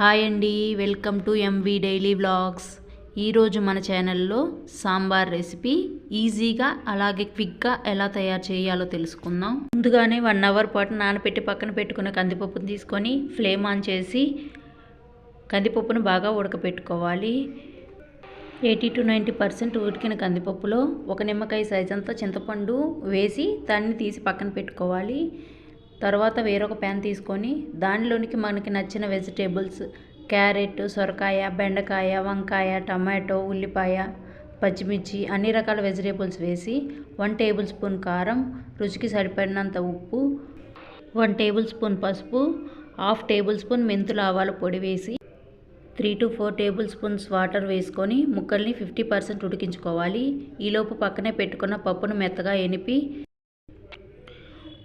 Hi అండి, welcome to MV daily vlogs. ఈరోజు మన ఛానల్లో సాంబార్ రెసిపీ ఈజీగా అలాగే క్విక్గా ఎలా తయారు చేయాలో తెలుసుకుందాం. ముందుగానే 1 అవర్ పాటు నానబెట్టి పక్కన పెట్టుకున్న కందిపప్పును తీసుకొని ఫ్లేమ్ ఆన్ చేసి కందిపప్పును బాగా ఉడకపెట్టుకోవాలి. 80 to 90% ఉడికిన కందిపప్పులో ఒక నిమ్మకాయ సైజ్ అంతా చింతపండు వేసి దాన్ని తీసి పక్కన పెట్టుకోవాలి. తర్వాత వేరొక ప్యాన్ తీసుకొని దానిలోనికి మనకి నచ్చిన వెజిటేబుల్స్ క్యారెట్, సొరకాయ, బెండకాయ, వంకాయ, టమాటో, ఉల్లిపాయ, పచ్చిమిర్చి అన్ని రకాల వెజిటేబుల్స్ వేసి 1 టేబుల్ స్పూన్ కారం, రుచికి సరిపడినంత ఉప్పు, 1 టేబుల్ స్పూన్ పసుపు, 1/2 టేబుల్ స్పూన్ మెంతుల ఆవాల పొడి వేసి 3 to 4 టేబుల్ స్పూన్స్ వాటర్ వేసుకొని ముక్కల్ని 50% ఉడికించుకోవాలి. ఈలోపు పక్కనే పెట్టుకున్న పప్పును మెత్తగా ఎనిపి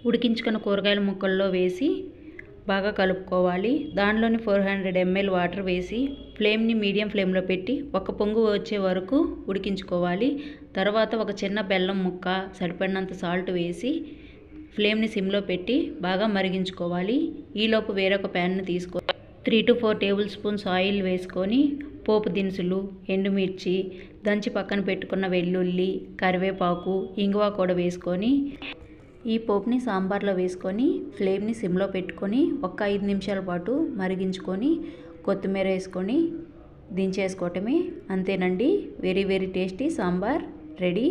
ఉడికించుకున్న కూరగాయల ముక్కల్లో వేసి బాగా కలుపుకోవాలి. దానిలోని 400 ml వాటర్ వేసి ఫ్లేమ్ని మీడియం ఫ్లేమ్లో పెట్టి ఒక పొంగు వచ్చే వరకు ఉడికించుకోవాలి. తర్వాత ఒక చిన్న బెల్లం ముక్క, సరిపడినంత సాల్ట్ వేసి ఫ్లేమ్ని సిమ్లో పెట్టి బాగా మరిగించుకోవాలి. ఈలోపు వేరొక ప్యాన్ను తీసుకొని 3 to 4 టేబుల్ స్పూన్స్ ఆయిల్ వేసుకొని పోపు దినుసులు, ఎండుమిర్చి, దంచి పక్కన పెట్టుకున్న వెల్లుల్లి, కరివేపాకు, ఇంగువ కూడా వేసుకొని ఈ పోపుని సాంబార్లో వేసుకొని ఫ్లేమ్ని సిమ్లో పెట్టుకొని ఒక 5 నిమిషాల పాటు మరిగించుకొని కొత్తిమీర వేసుకొని దించేసుకోవటమే. అంతేనండి, వెరీ టేస్టీ సాంబార్ రెడీ.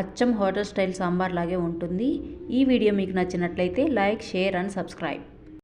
అచ్చం హోటల్ స్టైల్ సాంబార్ లాగే ఉంటుంది. ఈ వీడియో మీకు నచ్చినట్లయితే లైక్, షేర్ అండ్ సబ్స్క్రైబ్.